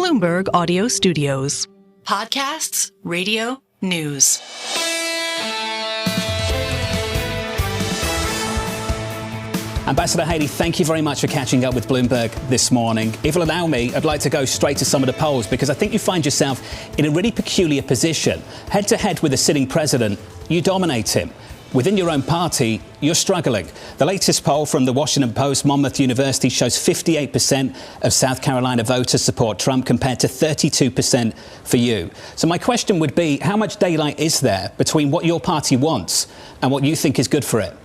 Bloomberg Audio Studios. Podcasts, radio, news. Ambassador Haley, thank you very much for catching up with Bloomberg this morning. If you'll allow me, I'd like to go straight to some of the polls because I think you find yourself in a really peculiar position. Head to head with the sitting president, you dominate him. Within your own party, you're struggling. The latest poll from the Washington Post, Monmouth University, shows 58% of South Carolina voters support Trump compared to 32% for you. So my question would be, how much daylight is there between what your party wants and what you think is good for it?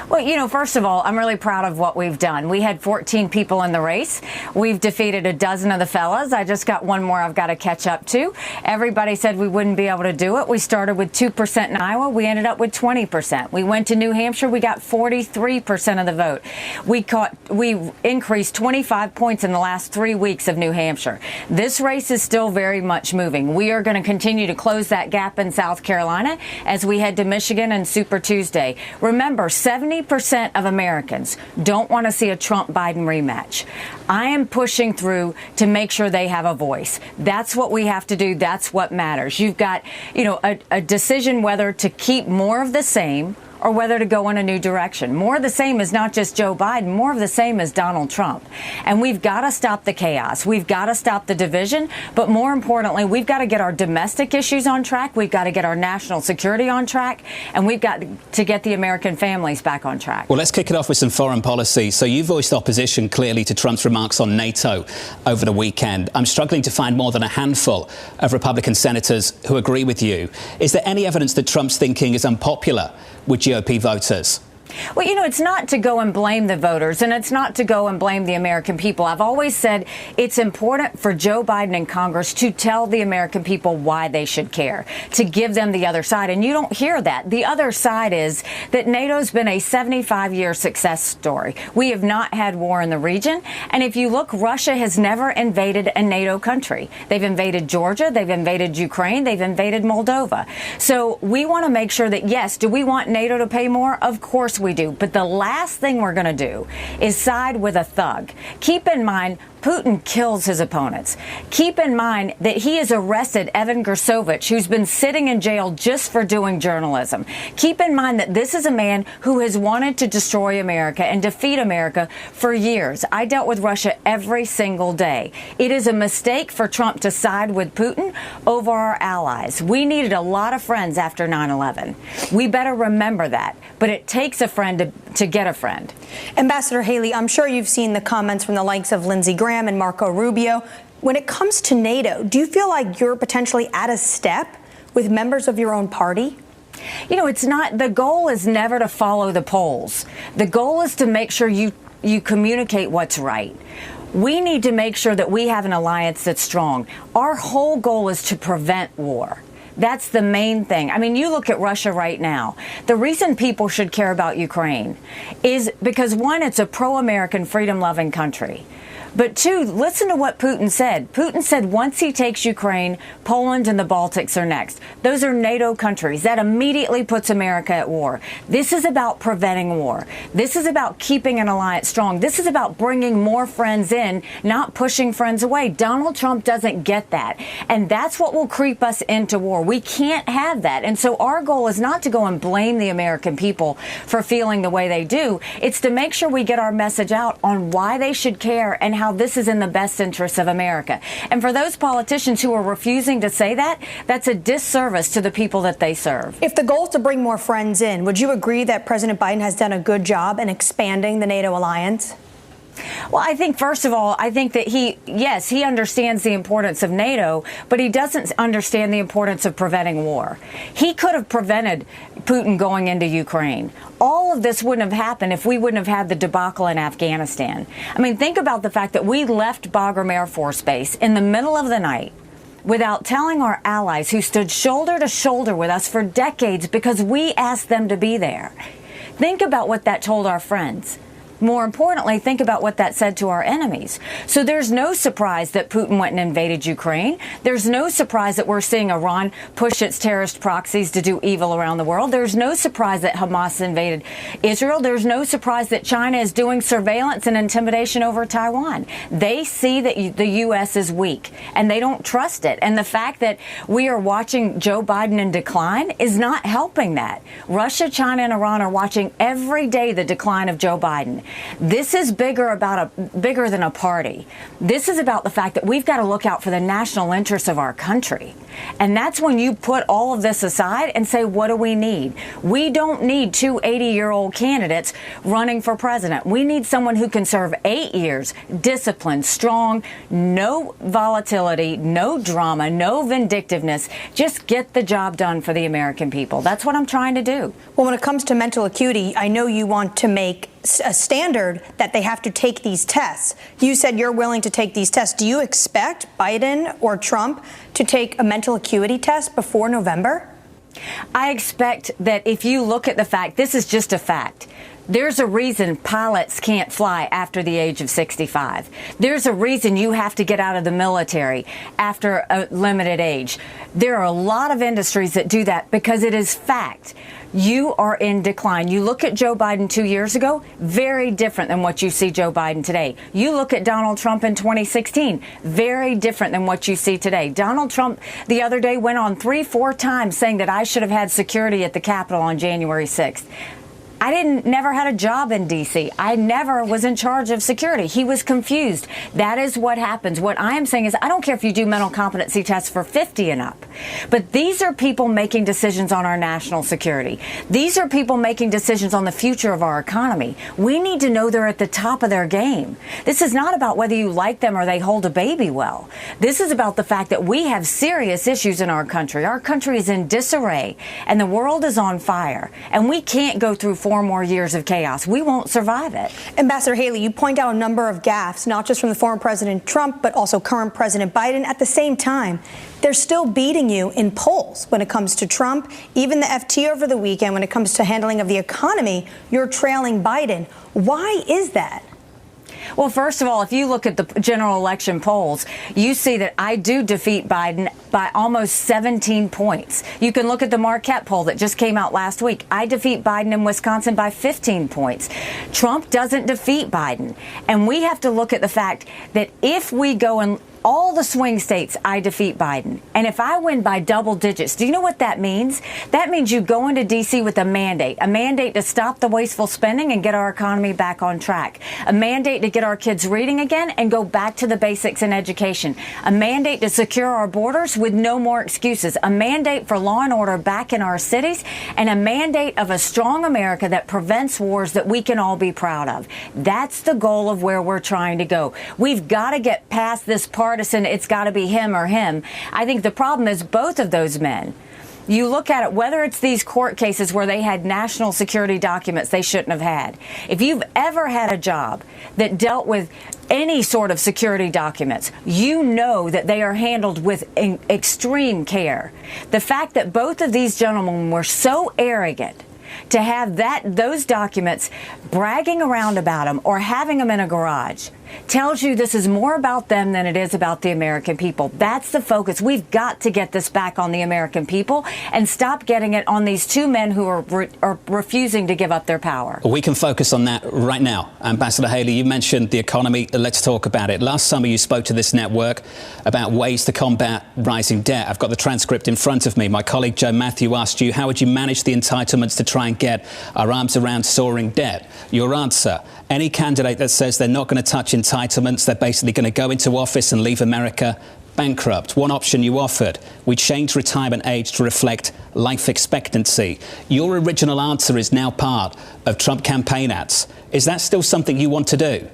Well, first of all, I'm really proud of what we've done. We had 14 people in the race. We've defeated a dozen of the fellas. I just got one more I've got to catch up to. Everybody said we wouldn't be able to do it. We started with 2% in Iowa. We ended up with 20%. We went to New Hampshire. We got 43% of the vote. We increased 25 points in the last 3 weeks of New Hampshire. This race is still very much moving. We are going to continue to close that gap in South Carolina as we head to Michigan and Super Tuesday. Remember, 70% of Americans don't want to see a Trump-Biden rematch. I am pushing through to make sure they have a voice. That's what we have to do. That's what matters. You've got, a decision whether to keep more of the same or whether to go in a new direction. More of the same is not just Joe Biden. More of the same is Donald Trump. And we've got to stop the chaos. We've got to stop the division. But more importantly, we've got to get our domestic issues on track. We've got to get our national security on track. And we've got to get the American families back on track. Well, let's kick it off with some foreign policy. So you voiced opposition clearly to Trump's remarks on NATO over the weekend. I'm struggling to find more than a handful of Republican senators who agree with you. Is there any evidence that Trump's thinking is unpopular with GOP voters? Well, it's not to go and blame the voters, and it's not to go and blame the American people. I've always said it's important for Joe Biden and Congress to tell the American people why they should care, to give them the other side. And you don't hear that. The other side is that NATO's been a 75-year success story. We have not had war in the region. And if you look, Russia has never invaded a NATO country. They've invaded Georgia. They've invaded Ukraine. They've invaded Moldova. So we want to make sure that, yes, do we want NATO to pay more? Of course we do. But the last thing we're going to do is side with a thug. Keep in mind, Putin kills his opponents. Keep in mind that he has arrested Evan Gersovich, who's been sitting in jail just for doing journalism. Keep in mind that this is a man who has wanted to destroy America and defeat America for years. I dealt with Russia every single day. It is a mistake for Trump to side with Putin over our allies. We needed a lot of friends after 9/11. We better remember that. But it takes a friend to get a friend. Ambassador Haley, I'm sure you've seen the comments from the likes of Lindsey Graham and Marco Rubio. When it comes to NATO, do you feel like you're potentially out of step with members of your own party? It's not. The goal is never to follow the polls. The goal is to make sure you communicate what's right. We need to make sure that we have an alliance that's strong. Our whole goal is to prevent war. That's the main thing. I mean, you look at Russia right now. The reason people should care about Ukraine is because, one, it's a pro-American, freedom-loving country. But two, listen to what Putin said. Putin said once he takes Ukraine, Poland and the Baltics are next. Those are NATO countries. That immediately puts America at war. This is about preventing war. This is about keeping an alliance strong. This is about bringing more friends in, not pushing friends away. Donald Trump doesn't get that. And that's what will creep us into war. We can't have that. And so our goal is not to go and blame the American people for feeling the way they do. It's to make sure we get our message out on why they should care and how this is in the best interests of America. And for those politicians who are refusing to say that, that's a disservice to the people that they serve. If the goal is to bring more friends in, would you agree that President Biden has done a good job in expanding the NATO alliance? Well, I think, first of all, I think that he understands the importance of NATO, but he doesn't understand the importance of preventing war. He could have prevented Putin going into Ukraine. All of this wouldn't have happened if we wouldn't have had the debacle in Afghanistan. I mean, think about the fact that we left Bagram Air Force Base in the middle of the night without telling our allies who stood shoulder to shoulder with us for decades because we asked them to be there. Think about what that told our friends. more importantly, think about what that said to our enemies. So there's no surprise that Putin went and invaded Ukraine. There's no surprise that we're seeing Iran push its terrorist proxies to do evil around the world. There's no surprise that Hamas invaded Israel. There's no surprise that China is doing surveillance and intimidation over Taiwan. They see that the U.S. is weak, and they don't trust it. And the fact that we are watching Joe Biden in decline is not helping that. Russia, China, and Iran are watching every day the decline of Joe Biden. This is bigger than a party. This is about the fact that we've got to look out for the national interests of our country. And that's when you put all of this aside and say, what do we need? We don't need two 80-year-old candidates running for president. We need someone who can serve 8 years, disciplined, strong, no volatility, no drama, no vindictiveness. Just get the job done for the American people. That's what I'm trying to do. Well, when it comes to mental acuity, I know you want to make a standard that they have to take these tests. You said you're willing to take these tests. Do you expect Biden or Trump to take a mental acuity test before November? I expect that if you look at the fact, this is just a fact. There's a reason pilots can't fly after the age of 65. There's a reason you have to get out of the military after a limited age. There are a lot of industries that do that because it is fact. You are in decline. You look at Joe Biden 2 years ago, very different than what you see Joe Biden today. You look at Donald Trump in 2016, very different than what you see today. Donald Trump the other day went on 3-4 times saying that I should have had security at the Capitol on January 6th. I never had a job in D.C. I never was in charge of security. He was confused. That is what happens. What I am saying is I don't care if you do mental competency tests for 50 and up, but these are people making decisions on our national security. These are people making decisions on the future of our economy. We need to know they're at the top of their game. This is not about whether you like them or they hold a baby well. This is about the fact that we have serious issues in our country. Our country is in disarray and the world is on fire, and we can't go through 4 more years of chaos. We won't survive it. Ambassador Haley, you point out a number of gaffes, not just from the former President Trump, but also current President Biden. At the same time, they're still beating you in polls when it comes to Trump. Even the FT over the weekend, when it comes to handling of the economy, you're trailing Biden. Why is that? Well, first of all, if you look at the general election polls, you see that I do defeat Biden by almost 17 points. You can look at the Marquette poll that just came out last week. I defeat Biden in Wisconsin by 15 points. Trump doesn't defeat Biden. And we have to look at the fact that if we go and all the swing states, I defeat Biden. And if I win by double digits, do you know what that means? That means you go into D.C. with a mandate to stop the wasteful spending and get our economy back on track, a mandate to get our kids reading again and go back to the basics in education, a mandate to secure our borders with no more excuses, a mandate for law and order back in our cities, and a mandate of a strong America that prevents wars that we can all be proud of. That's the goal of where we're trying to go. We've got to get past this partisan, it's got to be him or him. I think the problem is both of those men. You look at it, whether it's these court cases where they had national security documents they shouldn't have had. If you've ever had a job that dealt with any sort of security documents, you know that they are handled with extreme care. The fact that both of these gentlemen were so arrogant to have those documents bragging around about them or having them in a garage tells you this is more about them than it is about the American people. That's the focus. We've got to get this back on the American people and stop getting it on these two men who are refusing to give up their power. We can focus on that right now. Ambassador Haley, you mentioned the economy. Let's talk about it. Last summer, you spoke to this network about ways to combat rising debt. I've got the transcript in front of me. My colleague Joe Matthew asked you, how would you manage the entitlements to try and get our arms around soaring debt? Your answer, any candidate that says they're not going to touch entitlements, they're basically going to go into office and leave America bankrupt. One option you offered, we changed retirement age to reflect life expectancy. Your original answer is now part of Trump campaign ads. Is that still something you want to do?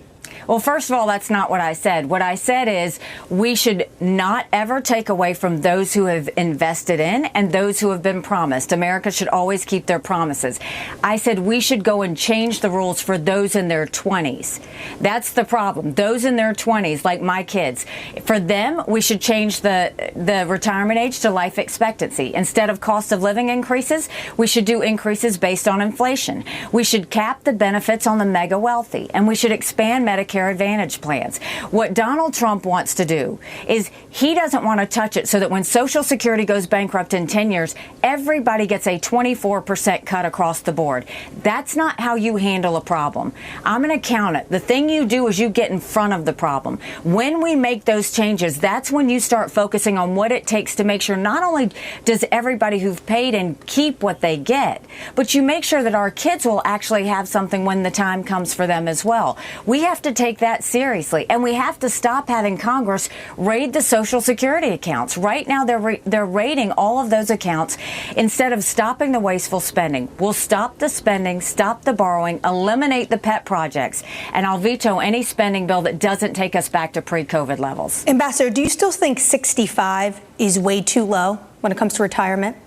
Well, first of all, that's not what I said. What I said is we should not ever take away from those who have invested in and those who have been promised. America should always keep their promises. I said we should go and change the rules for those in their 20s. That's the problem. Those in their 20s, like my kids, for them, we should change the retirement age to life expectancy. Instead of cost of living increases, we should do increases based on inflation. We should cap the benefits on the mega wealthy, and we should expand Medicare Advantage plans. What Donald Trump wants to do is he doesn't want to touch it so that when Social Security goes bankrupt in 10 years, everybody gets a 24% cut across the board. That's not how you handle a problem. I'm going to count it. The thing you do is you get in front of the problem. When we make those changes, that's when you start focusing on what it takes to make sure not only does everybody who've paid in keep what they get, but you make sure that our kids will actually have something when the time comes for them as well. We have to take that seriously, and we have to stop having Congress raid the Social Security accounts. Right now, they're raiding all of those accounts instead of stopping the wasteful spending. We'll stop the spending, stop the borrowing, eliminate the pet projects, and I'll veto any spending bill that doesn't take us back to pre-COVID levels. Ambassador, do you still think 65 is way too low when it comes to retirement?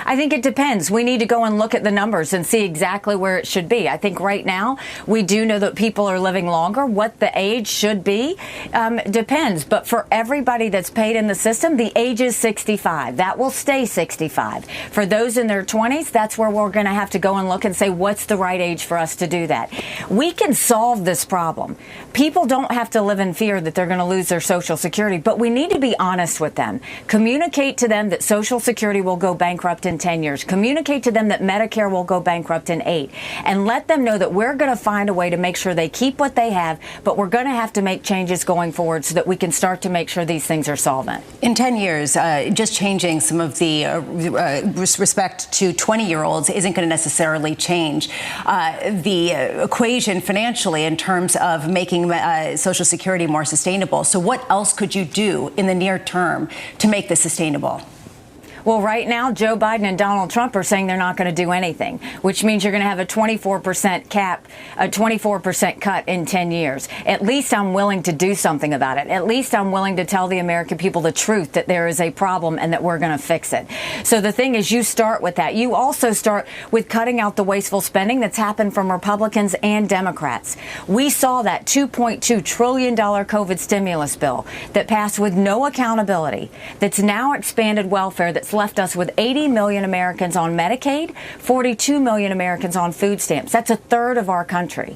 I think it depends. We need to go and look at the numbers and see exactly where it should be. I think right now we do know that people are living longer. What the age should be depends. But for everybody that's paid in the system, the age is 65. That will stay 65. For those in their 20s, that's where we're going to have to go and look and say, what's the right age for us to do that? We can solve this problem. People don't have to live in fear that they're going to lose their Social Security, but we need to be honest with them. Communicate to them that Social Security will go bankrupt in 10 years. Communicate to them that Medicare will go bankrupt in 8. And let them know that we're going to find a way to make sure they keep what they have, but we're going to have to make changes going forward so that we can start to make sure these things are solvent. In 10 years, just changing some of the respect to 20-year-olds isn't going to necessarily change the equation financially in terms of making Social Security more sustainable. So what else could you do in the near term to make this sustainable? Well, right now, Joe Biden and Donald Trump are saying they're not going to do anything, which means you're going to have a 24% cap, a 24% cut in 10 years. At least I'm willing to do something about it. At least I'm willing to tell the American people the truth, that there is a problem and that we're going to fix it. So the thing is, you start with that. You also start with cutting out the wasteful spending that's happened from Republicans and Democrats. We saw that $2.2 trillion COVID stimulus bill that passed with no accountability, that's now expanded welfare, that's left us with 80 million Americans on Medicaid, 42 million Americans on food stamps. That's a third of our country.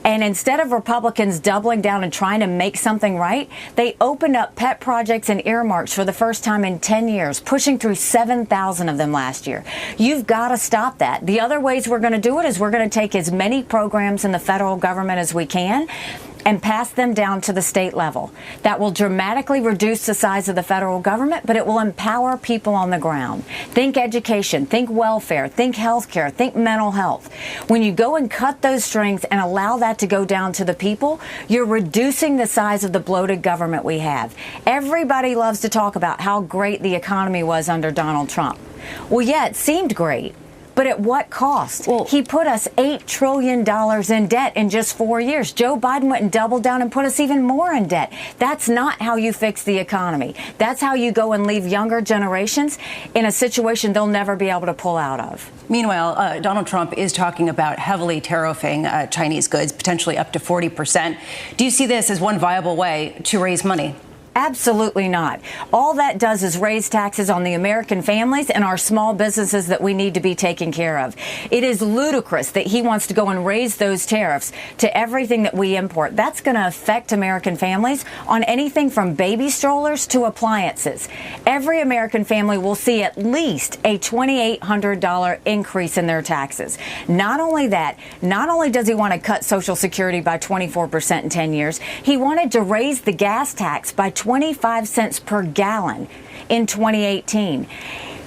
And instead of Republicans doubling down and trying to make something right, they opened up pet projects and earmarks for the first time in 10 years, pushing through 7,000 of them last year. You've got to stop that. The other ways we're going to do it is we're going to take as many programs in the federal government as we can and pass them down to the state level. That will dramatically reduce the size of the federal government, but it will empower people on the ground. Think education, think welfare, think healthcare, think mental health. When you go and cut those strings and allow that to go down to the people, you're reducing the size of the bloated government we have. Everybody loves to talk about how great the economy was under Donald Trump. Well, yeah, it seemed great. But at what cost? Well, he put us $8 trillion in debt in just 4 years. Joe Biden went and doubled down and put us even more in debt. That's not how you fix the economy. That's how you go and leave younger generations in a situation they'll never be able to pull out of. Meanwhile, Donald Trump is talking about heavily tariffing Chinese goods, potentially up to 40%. Do you see this as one viable way to raise money? Absolutely not. All that does is raise taxes on the American families and our small businesses that we need to be taken care of. It is ludicrous that he wants to go and raise those tariffs to everything that we import. That's going to affect American families on anything from baby strollers to appliances. Every American family will see at least a $2,800 increase in their taxes. Not only that, not only does he want to cut Social Security by 24% in 10 years, he wanted to raise the gas tax by 25 cents per gallon in 2018.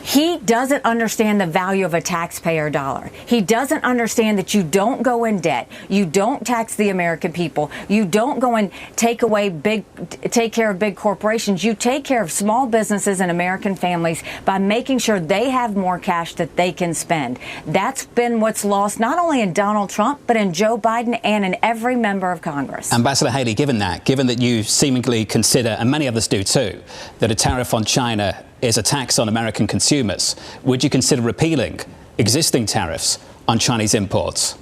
He doesn't understand the value of a taxpayer dollar. He doesn't understand that you don't go in debt. You don't tax the American people. You don't go and take care of big corporations. You take care of small businesses and American families by making sure they have more cash that they can spend. That's been what's lost not only in Donald Trump, but in Joe Biden and in every member of Congress. Ambassador Haley, given that you seemingly consider, and many others do too, that a tariff on China is a tax on American consumers, would you consider repealing existing tariffs on Chinese imports?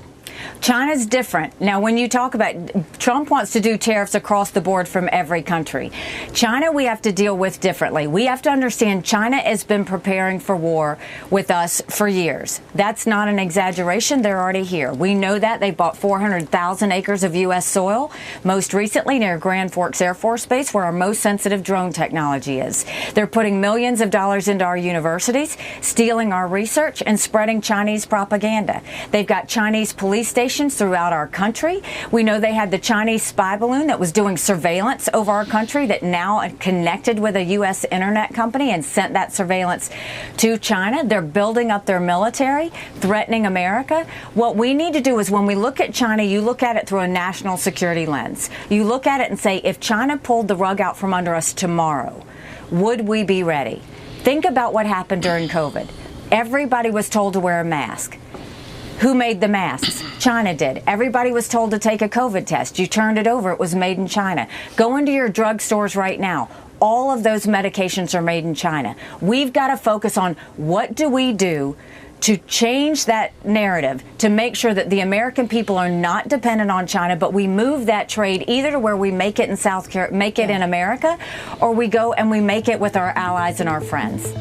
China's different. Now, when you talk about Trump wants to do tariffs across the board from every country. China, we have to deal with differently. We have to understand China has been preparing for war with us for years. That's not an exaggeration. They're already here. We know that. They bought 400,000 acres of U.S. soil, most recently near Grand Forks Air Force Base, where our most sensitive drone technology is. They're putting millions of dollars into our universities, stealing our research, and spreading Chinese propaganda. They've got Chinese police stations throughout our country. We know they had the Chinese spy balloon that was doing surveillance over our country that now connected with a U.S. internet company and sent that surveillance to China. They're building up their military, threatening America. What we need to do is when we look at China, you look at it through a national security lens. You look at it and say, if China pulled the rug out from under us tomorrow, would we be ready? Think about what happened during COVID. Everybody was told to wear a mask. Who made the masks? China did. Everybody was told to take a COVID test. You turned it over. It was made in China. Go into your drugstores right now. All of those medications are made in China. We've got to focus on what do we do to change that narrative, to make sure that the American people are not dependent on China, but we move that trade either to where we make it in in America, or we go and we make it with our allies and our friends.